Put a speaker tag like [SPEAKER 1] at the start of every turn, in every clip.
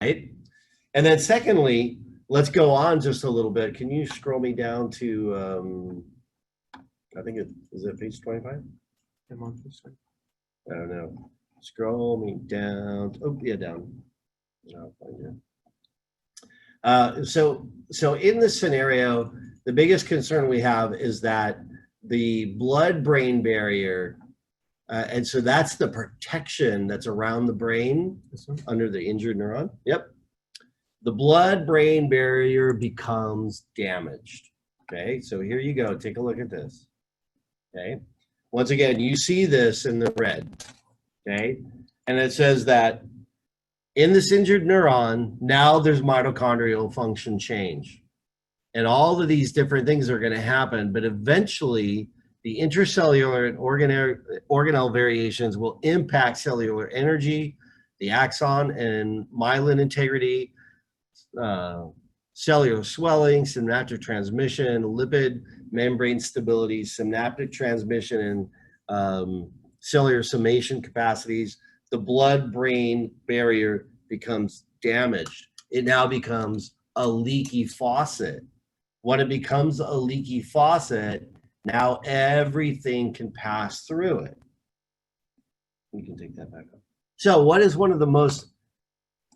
[SPEAKER 1] right? And then secondly, let's go on just a little bit. Can you scroll me down to, I think is it page 25? I don't know. Scroll me down. Oh, yeah, down. I'll find it. So in this scenario, the biggest concern we have is that the blood-brain barrier, and so that's the protection that's around the brain under the injured neuron. Yep. The blood-brain barrier becomes damaged. Okay, so here you go. Take a look at this. Okay, once again, you see this in the red. Okay, and it says that in this injured neuron, now there's mitochondrial function change. And all of these different things are going to happen, but eventually the intracellular and organelle variations will impact cellular energy, the axon and myelin integrity, cellular swelling, synaptic transmission, lipid membrane stability, synaptic transmission, and cellular summation capacities. The blood-brain barrier becomes damaged. It now becomes a leaky faucet. When it becomes a leaky faucet, now everything can pass through it. You can take that back up. So what is one of the most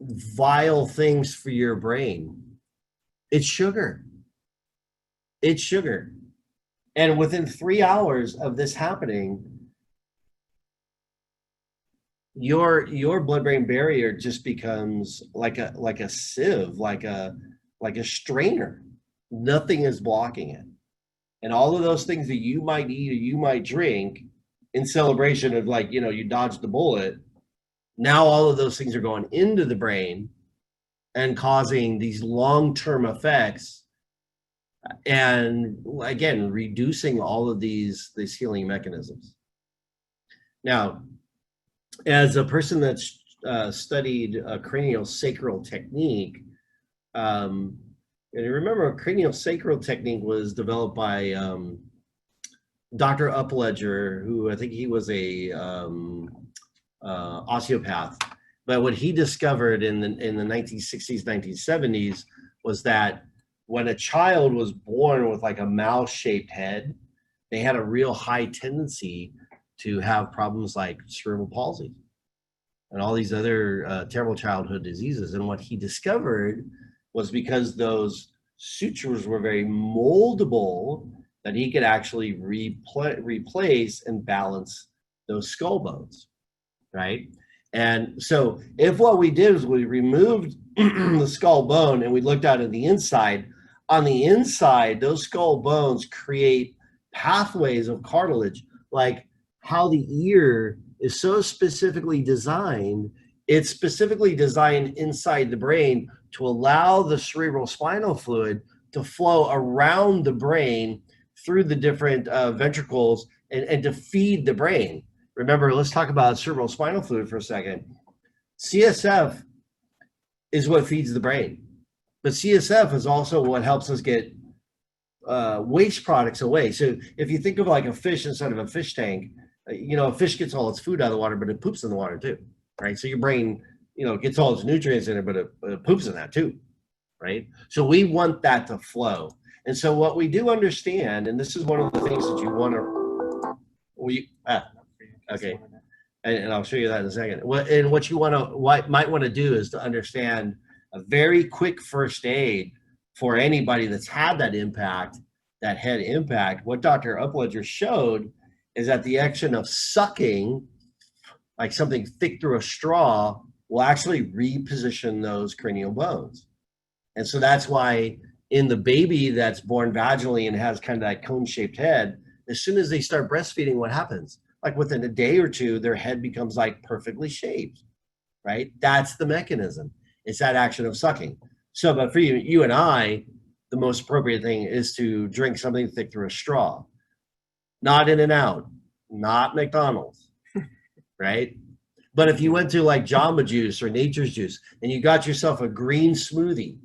[SPEAKER 1] vile things for your brain? It's sugar. It's sugar. And within 3 hours of this happening, your blood-brain barrier just becomes like a sieve, like a strainer. Nothing is blocking it. And all of those things that you might eat or you might drink in celebration of, like, you know, you dodged the bullet, now all of those things are going into the brain and causing these long-term effects, and again, reducing all of these healing mechanisms. Now, as a person that's studied a craniosacral technique, and remember, a craniosacral technique was developed by Dr. Upledger, who I think he was a osteopath. But what he discovered in the 1960s, 1970s was that when a child was born with like a mouse-shaped head, they had a real high tendency to have problems like cerebral palsy and all these other terrible childhood diseases. And what he discovered was because those sutures were very moldable, that he could actually replace and balance those skull bones, right? And so if what we did was we removed the skull bone and we looked out at the inside, on the inside, those skull bones create pathways of cartilage, like how the ear is so specifically designed. It's specifically designed inside the brain to allow the cerebral spinal fluid to flow around the brain through the different ventricles and to feed the brain. Remember, let's talk about cerebral spinal fluid for a second. CSF is what feeds the brain, but CSF is also what helps us get waste products away. So if you think of like a fish inside of a fish tank, you know, a fish gets all its food out of the water, but it poops in the water too, right? So your brain, you know, gets all its nutrients in it, but it poops in that too, right? So we want that to flow. And so what we do understand, and this is one of the things that you want to, okay, and I'll show you that in a second. And what you might want to do is to understand a very quick first aid for anybody that's had that impact, that head impact. What Dr. Upledger showed is that the action of sucking, like something thick through a straw, will actually reposition those cranial bones. And so that's why in the baby that's born vaginally and has kind of that cone-shaped head, as soon as they start breastfeeding, what happens? Like within a day or two, their head becomes like perfectly shaped, right? That's the mechanism. It's that action of sucking. So, but for you and I, the most appropriate thing is to drink something thick through a straw. Not In-N-Out, not McDonald's, right? But if you went to like Jamba Juice or Nature's Juice and you got yourself a green smoothie,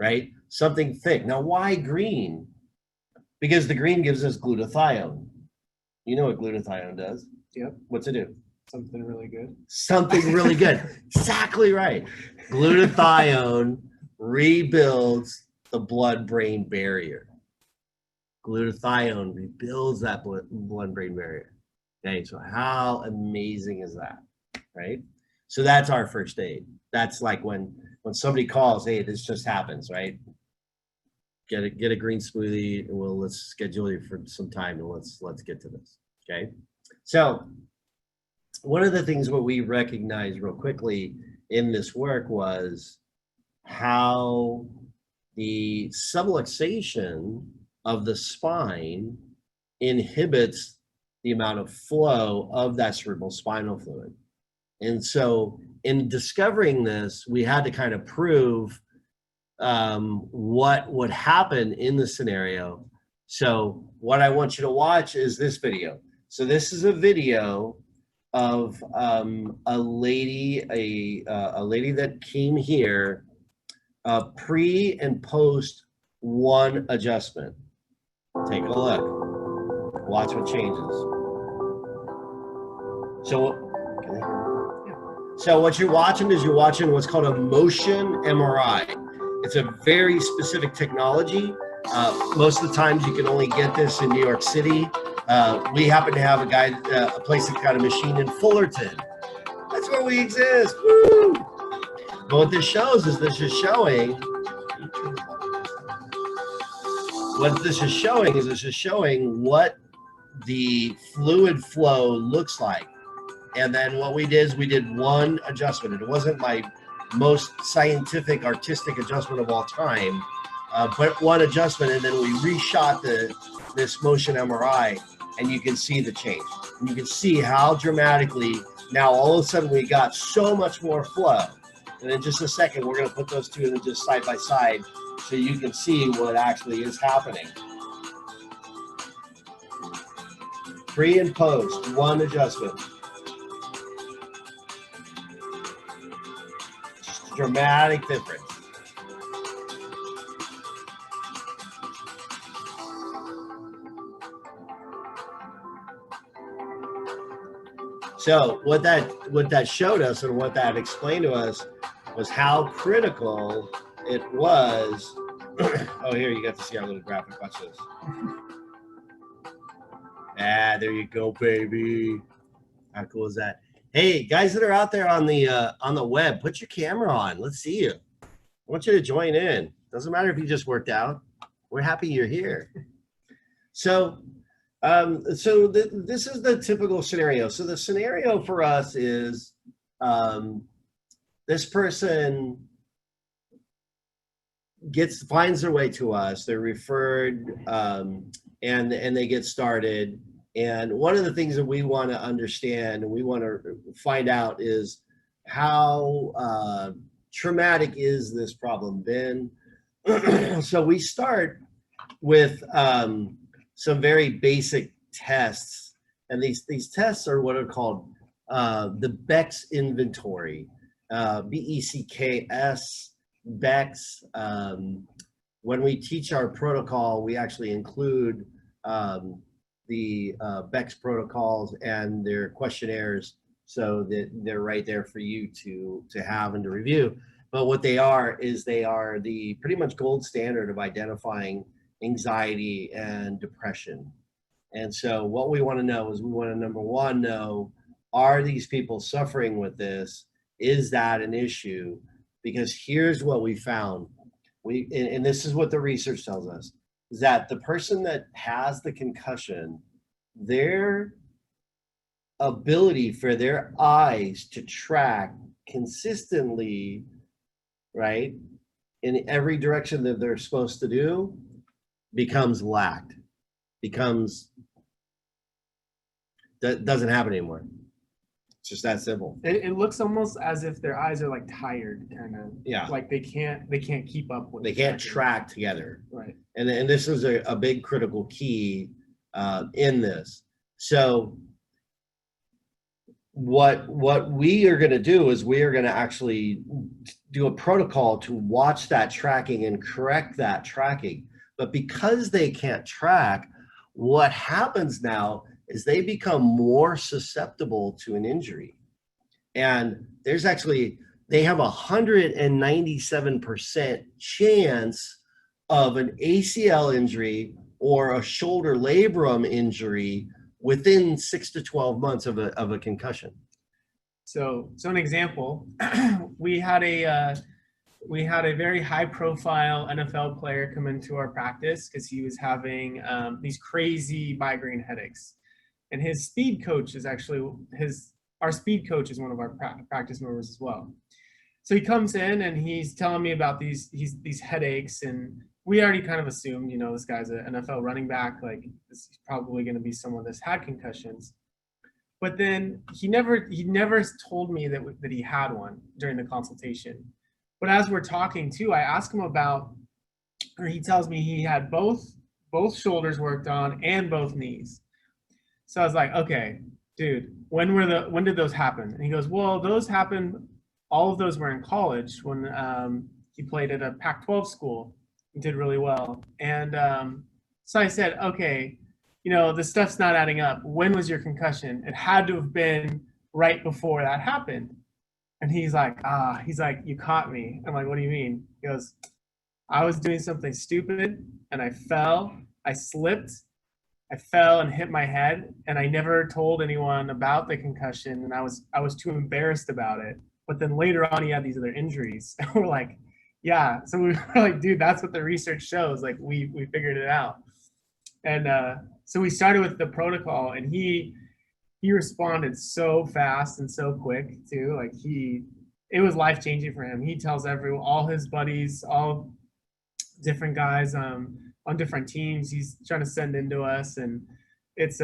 [SPEAKER 1] right? Something thick. Now, why green? Because the green gives us glutathione. You know what glutathione does?
[SPEAKER 2] Yep.
[SPEAKER 1] What's it do?
[SPEAKER 2] Something really good.
[SPEAKER 1] Something really good. Exactly right. Glutathione rebuilds the blood-brain barrier. Glutathione rebuilds that blood-brain barrier. Okay, so how amazing is that, right? So that's our first aid. That's like when somebody calls, hey, this just happens, right? Get a green smoothie, and let's schedule you for some time, and let's get to this. Okay, so one of the things what we recognized real quickly in this work was how the subluxation of the spine inhibits the amount of flow of that cerebral spinal fluid. And so in discovering this, we had to kind of prove what would happen in the scenario. So what I want you to watch is this video. So this is a video of a lady that came here pre and post one adjustment. Take a look. Watch what changes. So what you're watching is what's called a MotionMRI. It's a very specific technology. Most of the times you can only get this in New York City. We happen to have a place that's got a machine in Fullerton. That's where we exist. Woo! But what this shows is this is showing what the fluid flow looks like. And then what we did is we did one adjustment. And it wasn't my most scientific, artistic adjustment of all time, but one adjustment, and then we reshot this MotionMRI, and you can see the change. And you can see how dramatically now all of a sudden we got so much more flow. And in just a second, we're going to put those two just side by side so you can see what actually is happening. Pre and post, one adjustment. Just a dramatic difference. So what that showed us and what that explained to us was how critical it was. Oh, here you got to see our little graphic. Watch this. There you go, baby. How cool is that? Hey, guys that are out there on the web, put your camera on. Let's see you. I want you to join in. Doesn't matter if you just worked out. We're happy you're here. So this is the typical scenario. So the scenario for us is this person finds their way to us. They're referred, and they get started. And one of the things that we want to understand and we want to find out is how traumatic is this problem been. So we start with some very basic tests, and these tests are what are called the Beck's inventory, BECKS, Beck's. When we teach our protocol, we actually include the Beck's protocols and their questionnaires, so that they're right there for you to have and to review. But what they are is they are the pretty much gold standard of identifying anxiety and depression. And so what we want to know is we want to, number one, know, are these people suffering with this? Is that an issue? Because here's what we found. And this is what the research tells us, is that the person that has the concussion, their ability for their eyes to track consistently, right, in every direction that they're supposed to do, becomes lacked, that doesn't happen anymore. It's just that simple.
[SPEAKER 2] It looks almost as if their eyes are like tired, kind of.
[SPEAKER 1] Yeah.
[SPEAKER 2] Like they can't keep up with.
[SPEAKER 1] They can't track together.
[SPEAKER 2] Right.
[SPEAKER 1] And this is a big critical key in this. So what we are going to do is we are going to actually do a protocol to watch that tracking and correct that tracking. But because they can't track, what happens now is they become more susceptible to an injury. And there's actually, they have 197% chance of an ACL injury or a shoulder labrum injury within 6 to 12 months of a concussion.
[SPEAKER 2] So an example, we had a very high-profile NFL player come into our practice because he was having these crazy migraine headaches, and his speed coach is actually our speed coach is one of our practice members as well. So he comes in and he's telling me about these headaches, and we already kind of assumed, you know, this guy's an NFL running back, like this is probably going to be someone that's had concussions. But then he never told me that he had one during the consultation. But as we're talking too, I ask him about, or he tells me he had both shoulders worked on and both knees. So I was like, okay, dude, when did those happen? And he goes, well, those happened, all of those were in college when he played at a Pac-12 school and did really well. And so I said, okay, you know, this stuff's not adding up. When was your concussion? It had to have been right before that happened. And he's like, you caught me. I'm like, what do you mean? He goes, I was doing something stupid and I fell, I slipped, I fell and hit my head, and I never told anyone about the concussion, and I was too embarrassed about it. But then later on he had these other injuries. And we're like, yeah. So we were like, dude, that's what the research shows. Like we figured it out. And so we started with the protocol, and he responded so fast and so quick too. Like it was life-changing for him. He tells all his buddies, all different guys on different teams, he's trying to send into us, and it's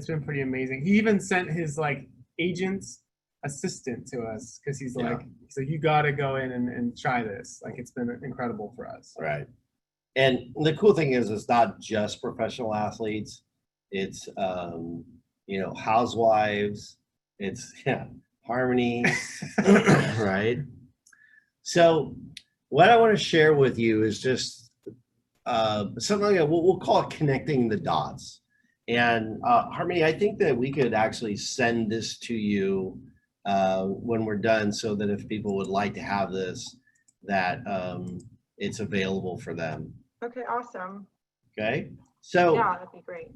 [SPEAKER 2] been pretty amazing. He even sent his like agent's assistant to us because he's like, so you got to go in and try this. Like it's been incredible for us.
[SPEAKER 1] Right. And the cool thing is, it's not just professional athletes. It's, you know, housewives. It's Harmony, right? So what I want to share with you is just something like we'll call it connecting the dots. And Harmony, I think that we could actually send this to you when we're done, so that if people would like to have this, that it's available for them.
[SPEAKER 3] Okay, awesome.
[SPEAKER 1] Okay, so
[SPEAKER 3] yeah, that'd be great.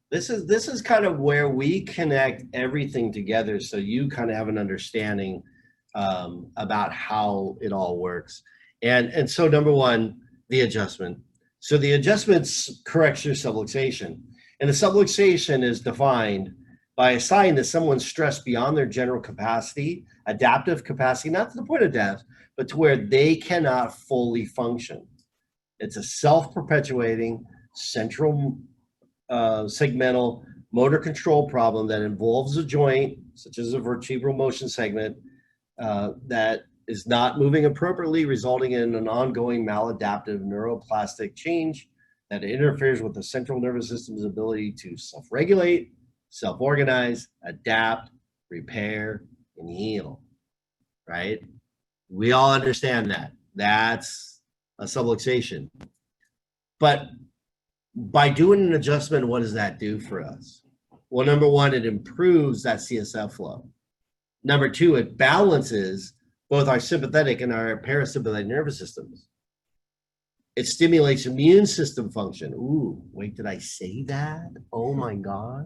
[SPEAKER 1] This is kind of where we connect everything together, so you kind of have an understanding about how it all works. And so number one, the adjustment. So the adjustment corrects your subluxation, and the subluxation is defined by a sign that someone's stressed beyond their general capacity, adaptive capacity, not to the point of death, but to where they cannot fully function. It's a self-perpetuating central segmental motor control problem that involves a joint, such as a vertebral motion segment, that is not moving appropriately, resulting in an ongoing maladaptive neuroplastic change that interferes with the central nervous system's ability to self-regulate, self-organize, adapt, repair, and heal, right? We all understand that. That's a subluxation. But by doing an adjustment, what does that do for us? Well, number one, it improves that CSF flow. Number two, it balances both our sympathetic and our parasympathetic nervous systems. It stimulates immune system function. Ooh, wait, did I say that? Oh my gosh.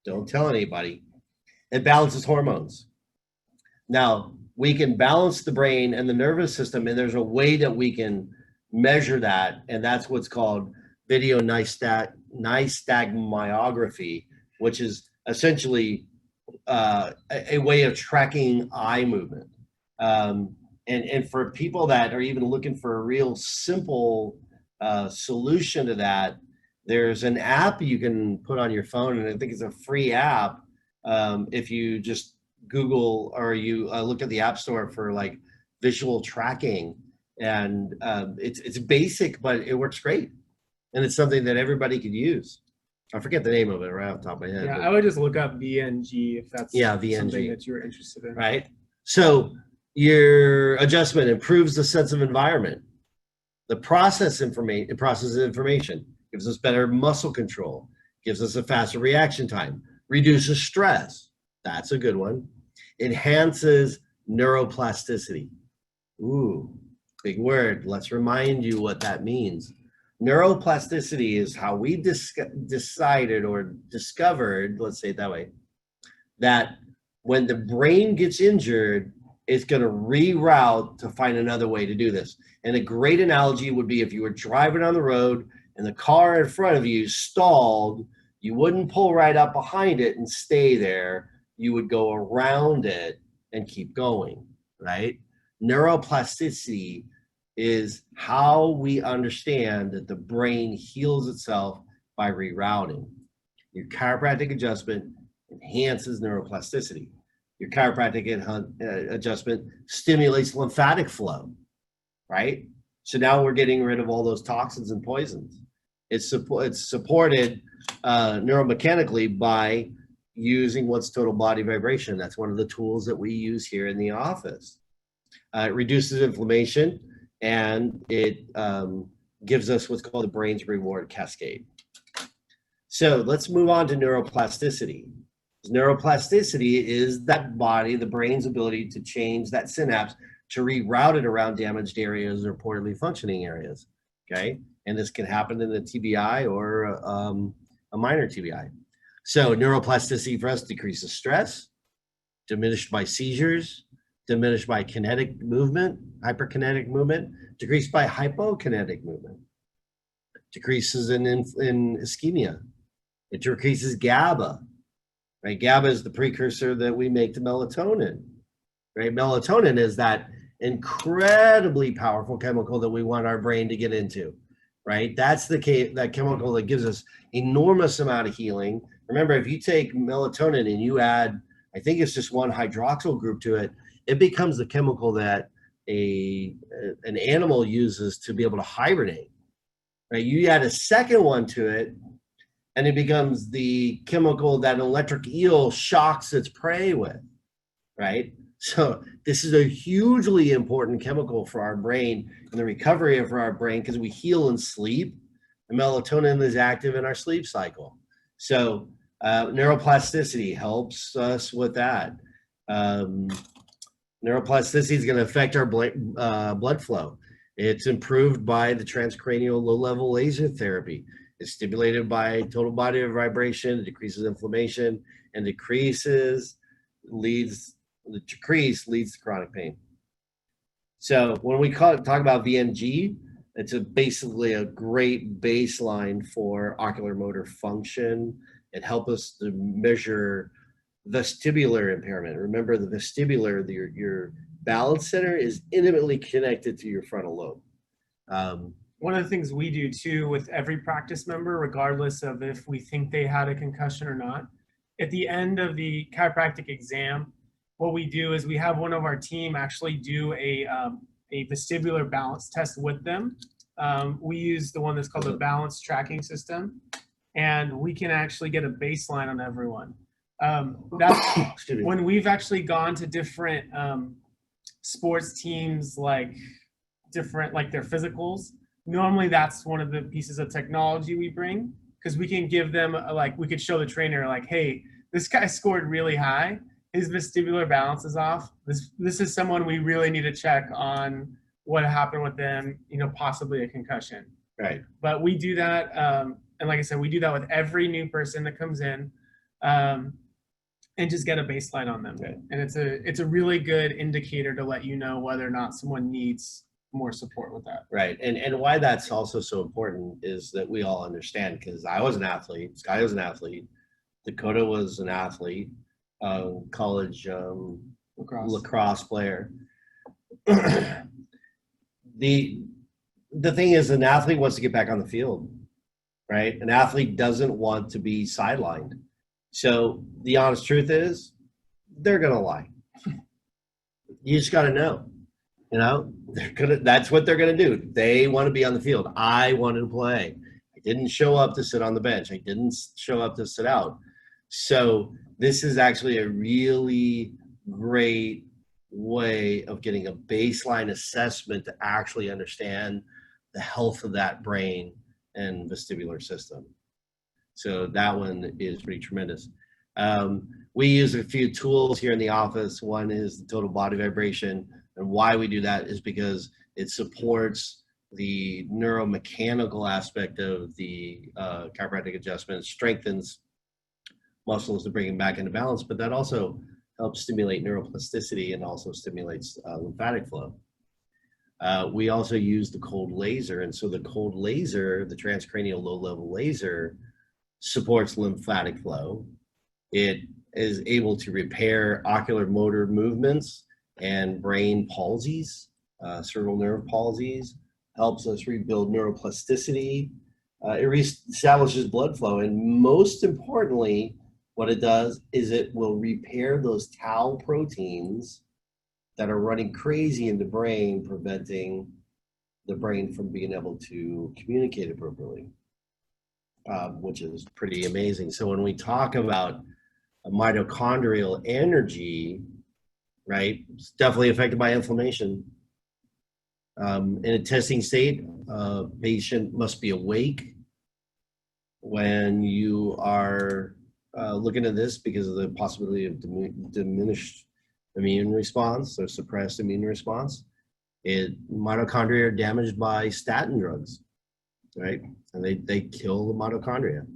[SPEAKER 1] Don't tell anybody. It balances hormones. Now, we can balance the brain and the nervous system, and there's a way that we can measure that, and that's what's called video nystagmography, which is essentially a way of tracking eye movement. And for people that are even looking for a real simple solution to that, there's an app you can put on your phone, and I think it's a free app. If you just Google or you look at the App Store for like visual tracking, and it's basic, but it works great. And it's something that everybody could use. I forget the name of it right off the top of my head.
[SPEAKER 2] Yeah, I would just look up VNG if that's something that you're interested in.
[SPEAKER 1] Right. So your adjustment improves the sense of environment. The processes information gives us better muscle control, gives us a faster reaction time, Reduces stress. That's a good one. Enhances neuroplasticity. Ooh, big word. Let's remind you what that means. Neuroplasticity is how we decided or discovered, let's say it that way, that when the brain gets injured, it's going to reroute to find another way to do this. And a great analogy would be if you were driving on the road and the car in front of you stalled, you wouldn't pull right up behind it and stay there. You would go around it and keep going, right? Neuroplasticity is how we understand that the brain heals itself by rerouting. Your chiropractic adjustment enhances neuroplasticity. Your chiropractic adjustment stimulates lymphatic flow, right? So now we're getting rid of all those toxins and poisons. It's supported neuromechanically by using what's total body vibration. That's one of the tools that we use here in the office. It reduces inflammation, and it gives us what's called the brain's reward cascade. So let's move on to neuroplasticity. Neuroplasticity is that body, the brain's ability to change that synapse to reroute it around damaged areas or poorly functioning areas, okay? And this can happen in a TBI or a minor TBI. So neuroplasticity for us decreases stress, diminished by seizures, diminished by kinetic movement, hyperkinetic movement, decreased by hypokinetic movement, decreases in ischemia. It decreases GABA, right? GABA is the precursor that we make to melatonin, right? Melatonin is that incredibly powerful chemical that we want our brain to get into, right? That's that chemical that gives us enormous amount of healing. Remember, if you take melatonin and you add, I think it's just one hydroxyl group to it, it becomes the chemical that an animal uses to be able to hibernate, right? You add a second one to it, and it becomes the chemical that an electric eel shocks its prey with, right? So this is a hugely important chemical for our brain and the recovery of our brain, because we heal in sleep, and melatonin is active in our sleep cycle. So neuroplasticity helps us with that. Neuroplasticity is going to affect our blood flow. It's improved by the transcranial low-level laser therapy. It's stimulated by total body vibration. It decreases inflammation, and leads to chronic pain. So when we talk about VMG, it's basically a great baseline for ocular motor function. It helps us to measure vestibular impairment. Remember, the vestibular, your balance center, is intimately connected to your frontal lobe.
[SPEAKER 2] One of the things we do too with every practice member, regardless of if we think they had a concussion or not, at the end of the chiropractic exam, what we do is we have one of our team actually do a vestibular balance test with them. We use the one that's called the balance tracking system, and we can actually get a baseline on everyone. That's when we've actually gone to different sports teams, like their physicals. Normally that's one of the pieces of technology we bring, because we can give them we could show the trainer like, hey, this guy scored really high, his vestibular balance is off. This is someone we really need to check on what happened with them, possibly a concussion.
[SPEAKER 1] Right.
[SPEAKER 2] But we do that, and like I said, we do that with every new person that comes in, and just get a baseline on them.
[SPEAKER 1] Right.
[SPEAKER 2] And it's a really good indicator to let you know whether or not someone needs more support with that.
[SPEAKER 1] Right. And why that's also so important is that we all understand, because I was an athlete, Sky was an athlete, Dakota was an athlete, college lacrosse player. The thing is, an athlete wants to get back on the field, right? An athlete doesn't want to be sidelined. So the honest truth is, they're going to lie. You just got to know. That's what they're going to do. They want to be on the field. I wanted to play. I didn't show up to sit on the bench. I didn't show up to sit out. So this is actually a really great way of getting a baseline assessment to actually understand the health of that brain and vestibular system. So that one is pretty tremendous. We use a few tools here in the office. One is the total body vibration, and why we do that is because it supports the neuromechanical aspect of the chiropractic adjustment, strengthens muscles to bring them back into balance, but that also helps stimulate neuroplasticity and also stimulates lymphatic flow. We also use the cold laser, and so the cold laser, the transcranial low-level laser, supports lymphatic flow. It is able to repair ocular motor movements and brain palsies, cerebral nerve palsies, helps us rebuild neuroplasticity. It reestablishes blood flow, and most importantly, what it does is it will repair those tau proteins that are running crazy in the brain, preventing the brain from being able to communicate appropriately, which is pretty amazing. So when we talk about mitochondrial energy, right, it's definitely affected by inflammation. In a testing state, a patient must be awake when you are looking at this because of the possibility of diminished immune response or suppressed immune response. Mitochondria are damaged by statin drugs, right? And they kill the mitochondria.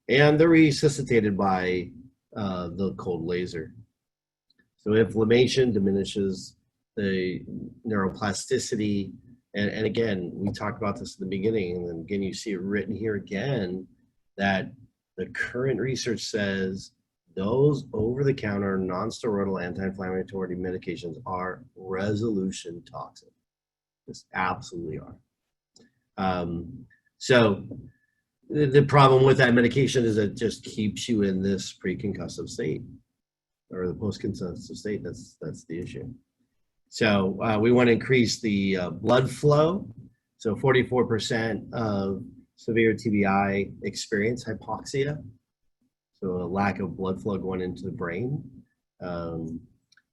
[SPEAKER 1] And they're resuscitated by the cold laser. So inflammation diminishes the neuroplasticity. And again, we talked about this in the beginning, and then again, you see it written here again, that the current research says those over-the-counter non-steroidal anti-inflammatory medications are resolution toxic. Just absolutely are. So the problem with that medication is it just keeps you in this pre-concussive state or the post-concussive state. That's the issue. So we want to increase the blood flow. So 44% of severe TBI experience hypoxia, so a lack of blood flow going into the brain.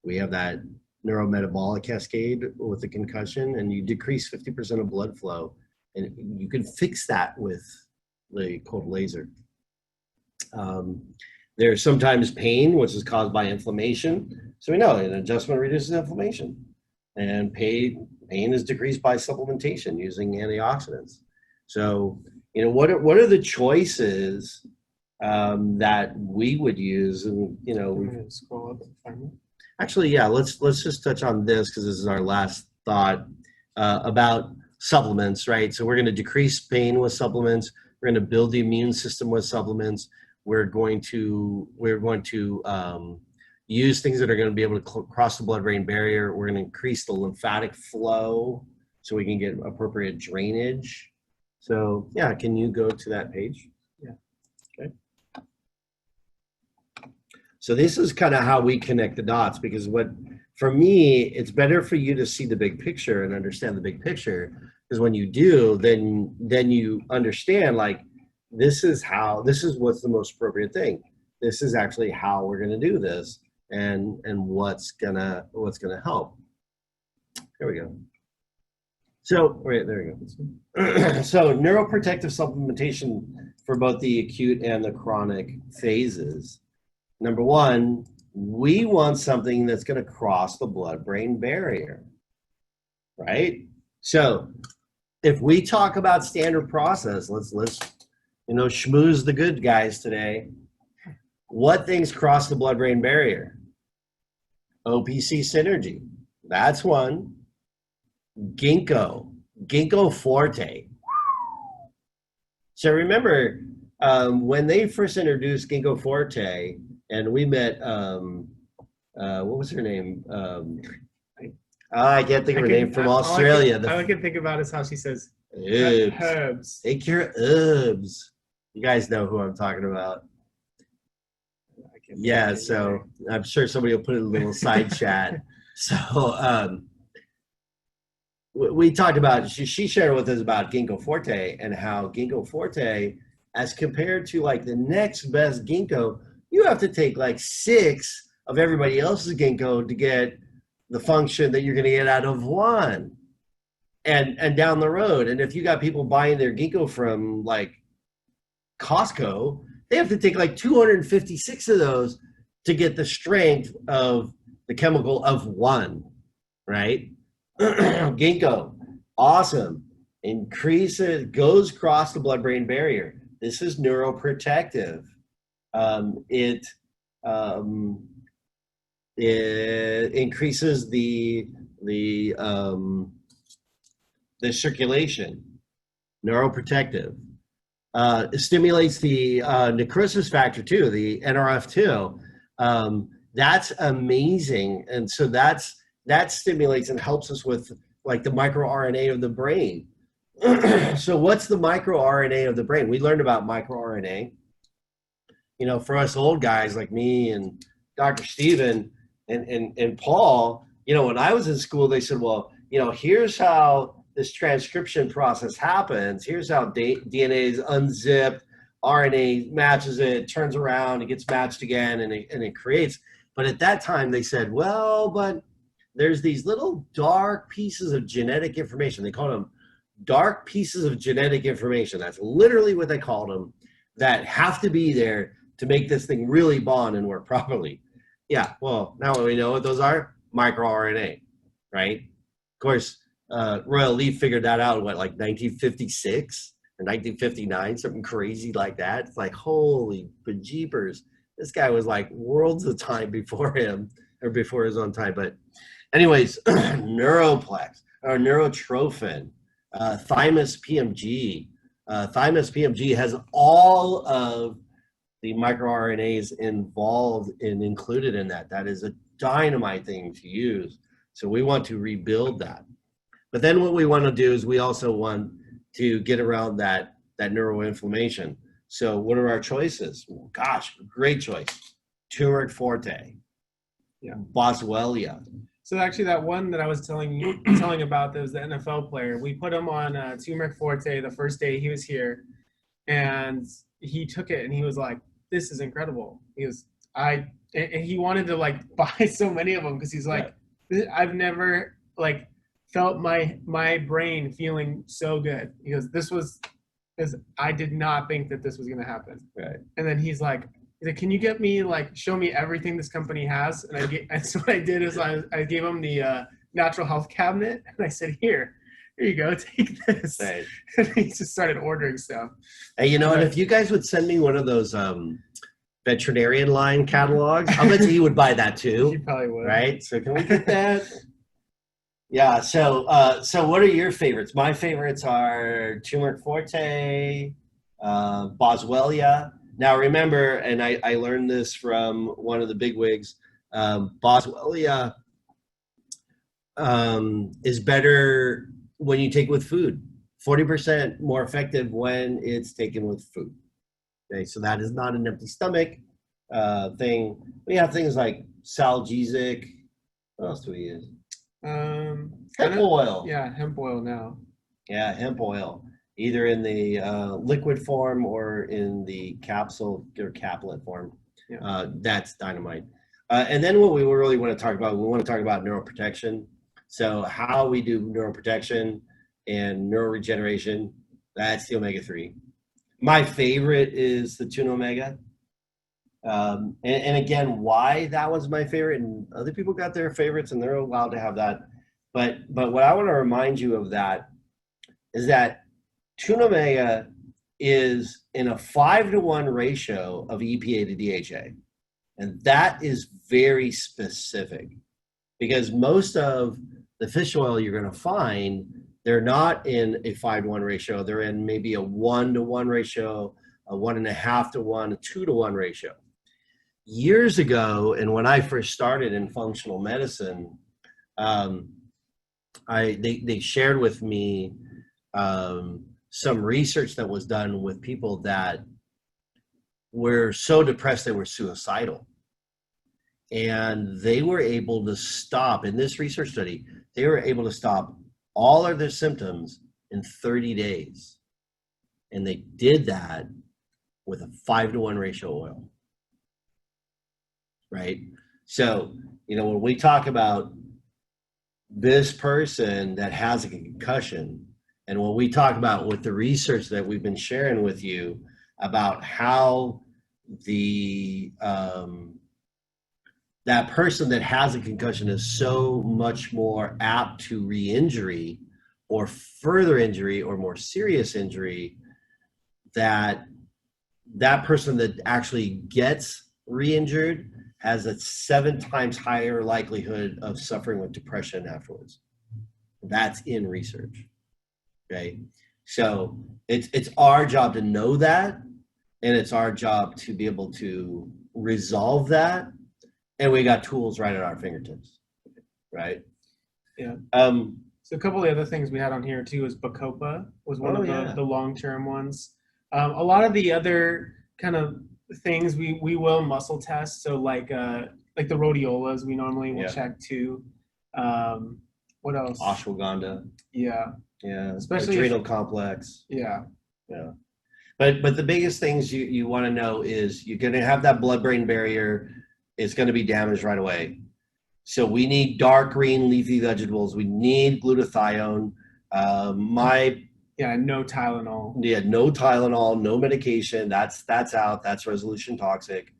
[SPEAKER 1] We have that neurometabolic cascade with the concussion, and you decrease 50% of blood flow, and you can fix that with the cold laser. There's sometimes pain, which is caused by inflammation. So we know an adjustment reduces inflammation, and pain is decreased by supplementation using antioxidants. So, you know, what are the choices that we would use? And, you know,
[SPEAKER 2] scroll up and find it.
[SPEAKER 1] Actually, yeah, let's just touch on this because this is our last thought about supplements, right? So we're going to decrease pain with supplements. We're going to build the immune system with supplements. We're going to use things that are going to be able to cross the blood-brain barrier. We're going to increase the lymphatic flow so we can get appropriate drainage. So yeah, can you go to that page?
[SPEAKER 2] Yeah.
[SPEAKER 1] Okay. So this is kind of how we connect the dots, because for me, it's better for you to see the big picture and understand the big picture, because when you do, then you understand, like, this is what's the most appropriate thing. This is actually how we're going to do this, and what's gonna help. There we go. So right there we go. So neuroprotective supplementation for both the acute and the chronic phases. Number one, we want something that's going to cross the blood-brain barrier, right? So if we talk about standard process, let's schmooze the good guys today. What things cross the blood-brain barrier? OPC synergy, that's one. Ginkgo Forte. So remember when they first introduced Ginkgo Forte, and we met, what was her name? I can't think of her name, from Australia.
[SPEAKER 2] All I can think about is how she says
[SPEAKER 1] herbs.
[SPEAKER 2] Herbs.
[SPEAKER 1] Take your herbs. You guys know who I'm talking about. Yeah, so I'm sure somebody will put it in a little side chat. So we talked about, she shared with us about Ginkgo Forte, and how Ginkgo Forte, as compared to like the next best ginkgo, you have to take like 6 of everybody else's ginkgo to get the function that you're going to get out of one, and down the road. And if you got people buying their ginkgo from like Costco, they have to take like 256 of those to get the strength of the chemical of one, right? Ginkgo, awesome. Increases, goes across the blood-brain barrier. This is neuroprotective. It increases the circulation, neuroprotective. It stimulates the necrosis factor too, the NRF2. That's amazing, and so that stimulates and helps us with like the microRNA of the brain. So what's the microRNA of the brain? We learned about microRNA. You know, for us old guys like me and Dr. Steven and Paul, you know, when I was in school, they said, well, you know, here's how this transcription process happens. Here's how DNA is unzipped, RNA matches it, turns around, it gets matched again, and it creates. But at that time, they said, well, but there's these little dark pieces of genetic information. They called them dark pieces of genetic information. That's literally what they called them, that have to be there to make this thing really bond and work properly. Yeah, well, now we know what those are, microRNA, right? Of course, Royal Leaf figured that out in what, like 1956 or 1959, something crazy like that. It's like, holy bejeepers. This guy was like worlds of time before him, or before his own time. But anyways, neuroplex, or neurotrophin, thymus PMG. Thymus PMG has all of the microRNAs involved and included in that. That is a dynamite thing to use. So we want to rebuild that. But then what we want to do is we also want to get around that neuroinflammation. So what are our choices? Well, gosh, great choice. Turmeric forte.
[SPEAKER 2] Yeah.
[SPEAKER 1] Boswellia.
[SPEAKER 2] So actually, that one that I was telling about, that was the NFL player. We put him on turmeric forte the first day he was here, and he took it and he was like, "This is incredible." And he wanted to like buy so many of them because he's like, "I've never like felt my brain feeling so good." He goes, because I did not think that this was going to happen.
[SPEAKER 1] Right.
[SPEAKER 2] And then he's like, can you get me, like, show me everything this company has? And so what I did is I gave him the natural health cabinet, and I said, here you go, take this.
[SPEAKER 1] Right.
[SPEAKER 2] And he just started ordering stuff.
[SPEAKER 1] Hey, you know, and if you guys would send me one of those veterinarian line catalogs, I'll bet you would buy that too.
[SPEAKER 2] You probably would.
[SPEAKER 1] Right? So can we get that? Yeah, so what are your favorites? My favorites are turmeric forte, Boswellia. Now remember, and I learned this from one of the bigwigs, Boswellia is better when you take with food. 40% more effective when it's taken with food. Okay, so that is not an empty stomach thing. We have things like Salgesic. What else do we use? Hemp oil.
[SPEAKER 2] Yeah, hemp oil now.
[SPEAKER 1] Yeah, hemp oil, either in the liquid form or in the capsule or caplet form.
[SPEAKER 2] Yeah.
[SPEAKER 1] That's dynamite. And then what we really want to talk about, neuroprotection. So how we do neuroprotection and neuroregeneration, that's the omega-3. My favorite is the tuna omega. And again, why that was my favorite, and other people got their favorites and they're allowed to have that. But what I want to remind you of that is that tuna omega is in a 5-to-1 ratio of EPA to DHA. And that is very specific, because most of the fish oil you're going to find, they're not in a 5-to-1 ratio. They're in maybe a 1-to-1 ratio, a 1.5-to-1, a 2-to-1 ratio. Years ago, and when I first started in functional medicine, they shared with me some research that was done with people that were so depressed they were suicidal. And they were able to stop, in this research study, they were able to stop all of their symptoms in 30 days. And they did that with a 5-to-1 ratio oil. Right? So, you know, when we talk about this person that has a concussion, and when we talk about with the research that we've been sharing with you about how the that person that has a concussion is so much more apt to re-injury or further injury or more serious injury, that that person that actually gets re-injured has a 7 times higher likelihood of suffering with depression afterwards. That's in research. Okay, so it's our job to know that, and it's our job to be able to resolve that, and we got tools right at our fingertips, right?
[SPEAKER 2] Yeah.
[SPEAKER 1] Um,
[SPEAKER 2] So a couple of the other things we had on here too is Bacopa was one of the long-term ones. A lot of the other kind of things we will muscle test. So like the rhodiolas we normally will check too. What else?
[SPEAKER 1] Ashwagandha.
[SPEAKER 2] Yeah.
[SPEAKER 1] Yeah.
[SPEAKER 2] Especially
[SPEAKER 1] adrenal complex.
[SPEAKER 2] Yeah.
[SPEAKER 1] Yeah. But the biggest things you want to know is you're going to have that blood-brain barrier. It's going to be damaged right away. So we need dark green leafy vegetables. We need glutathione.
[SPEAKER 2] No Tylenol.
[SPEAKER 1] Yeah, no Tylenol, no medication. That's out. That's resolution toxic.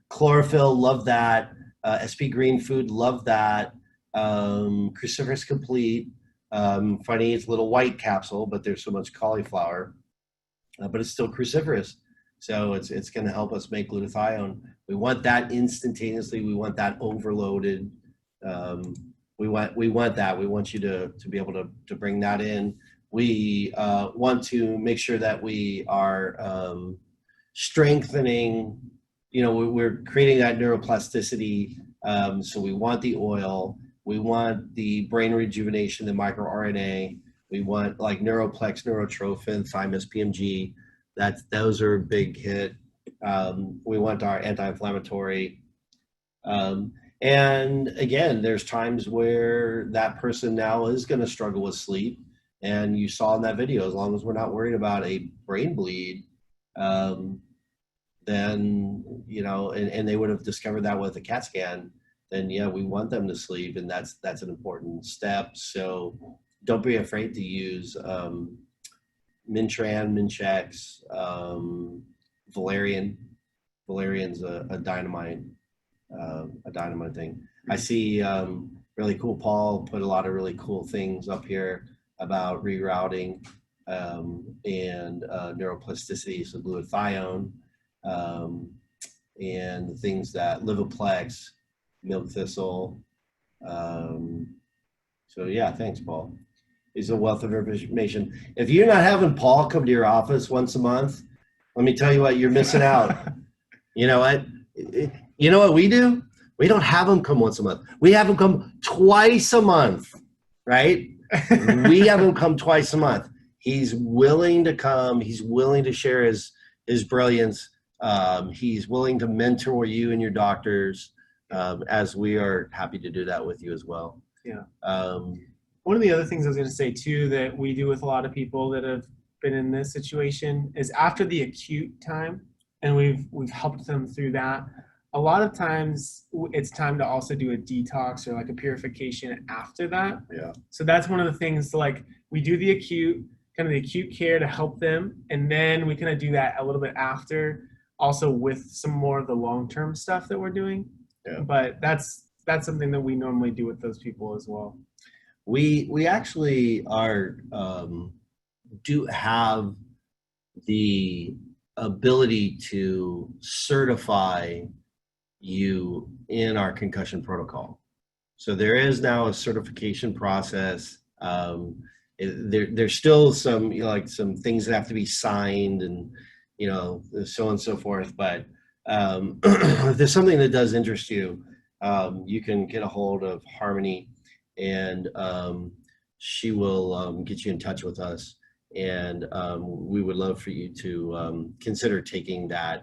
[SPEAKER 1] Chlorophyll, love that. SP Green Food, love that. Cruciferous Complete. Funny, it's a little white capsule, but there's so much cauliflower. But it's still cruciferous. So it's going to help us make glutathione. We want that instantaneously. We want that overloaded. We want that. We want you to be able to bring that in. We want to make sure that we are strengthening. We're creating that neuroplasticity. So we want the oil. We want the brain rejuvenation, the microRNA. We want like Neuroplex, Neurotrophin, Thymus, PMG. Those are a big hit. We want our anti-inflammatory. And again, there's times where that person now is going to struggle with sleep. And you saw in that video, as long as we're not worried about a brain bleed, then, and they would have discovered that with a CAT scan, then yeah, we want them to sleep. And that's an important step. So don't be afraid to use Mintran, Minchex, Valerian. Valerian's a dynamite thing. I see really cool. Paul put a lot of really cool things up here about rerouting and neuroplasticity, so glutathione, and the things that Livoplex, milk thistle. So yeah, thanks, Paul. He's a wealth of information. If you're not having Paul come to your office once a month, let me tell you what, you're missing out. You know what? You know what we do? We don't have him come once a month. We have him come twice a month, right? We have him come twice a month. He's willing to come. He's willing to share his brilliance. He's willing to mentor you and your doctors, as we are happy to do that with you as well.
[SPEAKER 2] Yeah. One of the other things I was going to say too that we do with a lot of people that have been in this situation is after the acute time, and we've helped them through that. A lot of times it's time to also do a detox or like a purification after that.
[SPEAKER 1] Yeah.
[SPEAKER 2] So that's one of the things, like we do the acute care to help them, and then we kind of do that a little bit after, also with some more of the long-term stuff that we're doing.
[SPEAKER 1] Yeah.
[SPEAKER 2] But that's something that we normally do with those people as well.
[SPEAKER 1] We actually do have the ability to certify you in our concussion protocol. So there is now a certification process. There's still some some things that have to be signed and so on and so forth. But if there's something that does interest you, you can get a hold of Harmony, and she will get you in touch with us. And we would love for you to consider taking that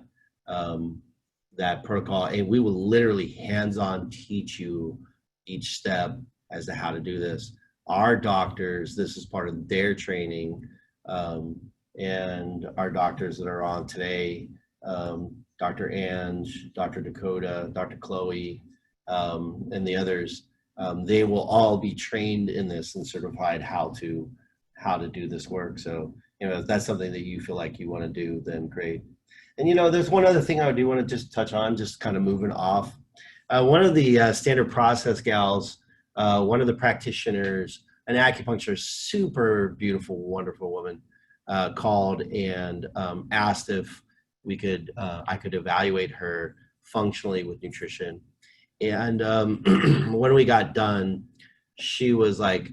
[SPEAKER 1] protocol, and we will literally hands-on teach you each step as to how to do this. Our doctors, this is part of their training, and our doctors that are on today, Dr. Ange, Dr. Dakota, Dr. Chloe, and the others, they will all be trained in this and certified how to do this work. So if that's something that you feel like you want to do, then great. And, there's one other thing I do want to just touch on, just kind of moving off. One of the standard process gals, one of the practitioners, an acupuncturist, super beautiful, wonderful woman, called and asked if I could evaluate her functionally with nutrition. And when we got done, she was like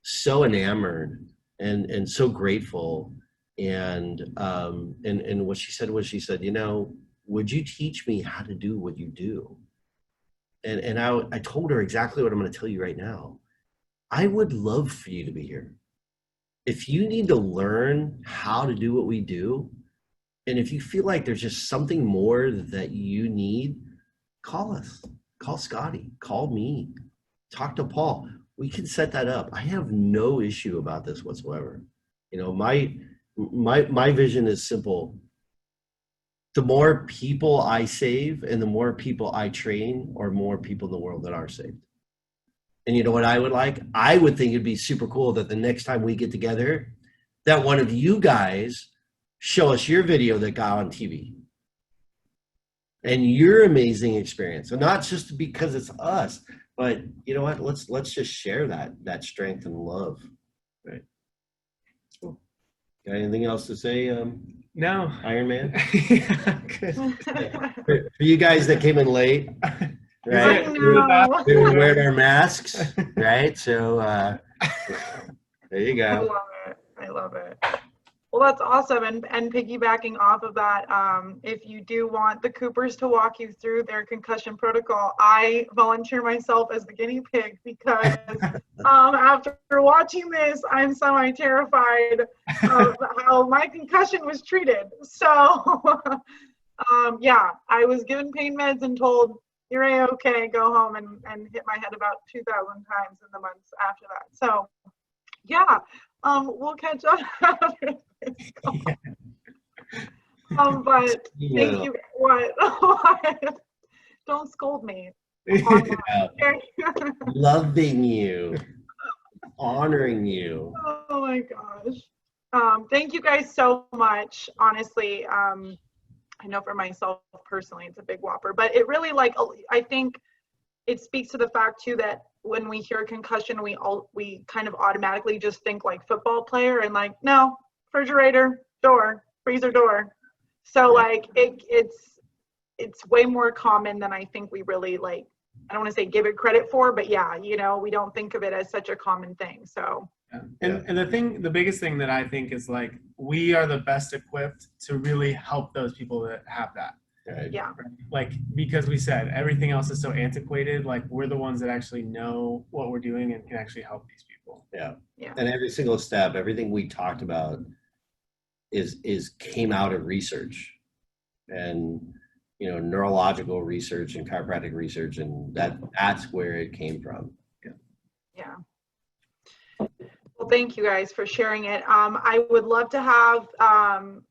[SPEAKER 1] so enamored and so grateful. And what she said was, would you teach me how to do what you do? And I told her exactly what I'm going to tell you right now. I would love for you to be here. If you need to learn how to do what we do, and if you feel like there's just something more that you need, call us. Call Scotty. Call me. Talk to Paul. We can set that up. I have no issue about this whatsoever. My vision is simple. The more people I save and the more people I train are more people in the world that are saved. And you know what I would like? I would think it'd be super cool that the next time we get together, that one of you guys show us your video that got on TV and your amazing experience. And not just because it's us, but you know what? Let's just share that strength and love. Right. Cool. Got anything else to say?
[SPEAKER 2] No.
[SPEAKER 1] Iron Man?
[SPEAKER 2] Yeah, good.
[SPEAKER 1] For you guys that came in late, right? We were wearing our masks, right? So there you go.
[SPEAKER 3] I love it. Well, that's awesome. And piggybacking off of that, if you do want the Coopers to walk you through their concussion protocol, I volunteer myself as the guinea pig because after watching this, I'm semi-terrified of how my concussion was treated. So yeah, I was given pain meds and told, you're A-okay, go home and hit my head about 2,000 times in the months after that. So yeah, we'll catch up after this call. But thank you. What? Don't scold me.
[SPEAKER 1] Loving you, honoring you.
[SPEAKER 3] Oh my gosh. Thank you guys so much. Honestly, I know for myself personally, it's a big whopper, but it really I think it speaks to the fact too that when we hear concussion, we kind of automatically just think like football player and like, no, refrigerator door, freezer door. So like it's way more common than I think we really I don't want to say give it credit for, but yeah, we don't think of it as such a common thing. So
[SPEAKER 2] and the biggest thing that I think is we are the best equipped to really help those people that have that.
[SPEAKER 1] Right.
[SPEAKER 3] Yeah.
[SPEAKER 2] Because we said everything else is so antiquated, we're the ones that actually know what we're doing and can actually help these people.
[SPEAKER 1] Yeah. And every single step, everything we talked about came out of research and neurological research and chiropractic research, and that's where it came from.
[SPEAKER 3] Yeah. Well, thank you guys for sharing it. I would love to have,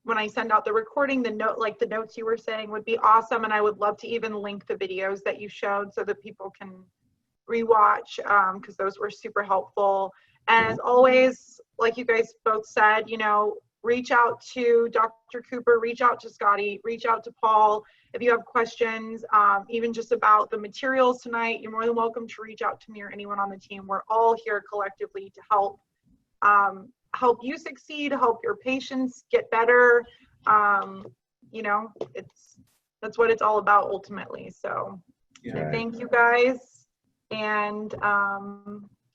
[SPEAKER 3] when I send out the recording, the notes you were saying would be awesome. And I would love to even link the videos that you showed so that people can rewatch, because those were super helpful. And as always, like you guys both said, reach out to Dr. Cooper, reach out to Scotty, reach out to Paul. If you have questions, even just about the materials tonight, you're more than welcome to reach out to me or anyone on the team. We're all here collectively to help you succeed, help your patients get better. That's what it's all about ultimately. So thank you guys. And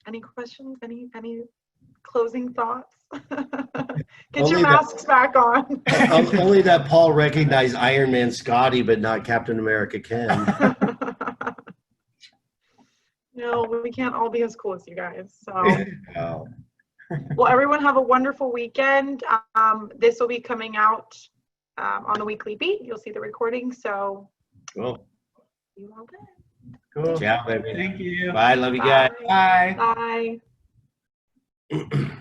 [SPEAKER 3] any questions, any closing thoughts? Get your masks back on.
[SPEAKER 1] Only that Paul recognized Iron Man Scotty, but not Captain America Ken.
[SPEAKER 3] No, we can't all be as cool as you guys. So,
[SPEAKER 1] Wow.
[SPEAKER 3] Well, everyone have a wonderful weekend. This will be coming out on the Weekly Beat. You'll see the recording. So,
[SPEAKER 1] Cool.
[SPEAKER 3] See you all then.
[SPEAKER 2] Cool.
[SPEAKER 1] Ciao, baby.
[SPEAKER 2] Thank you.
[SPEAKER 1] Bye. Love you guys.
[SPEAKER 2] Bye.
[SPEAKER 3] Bye.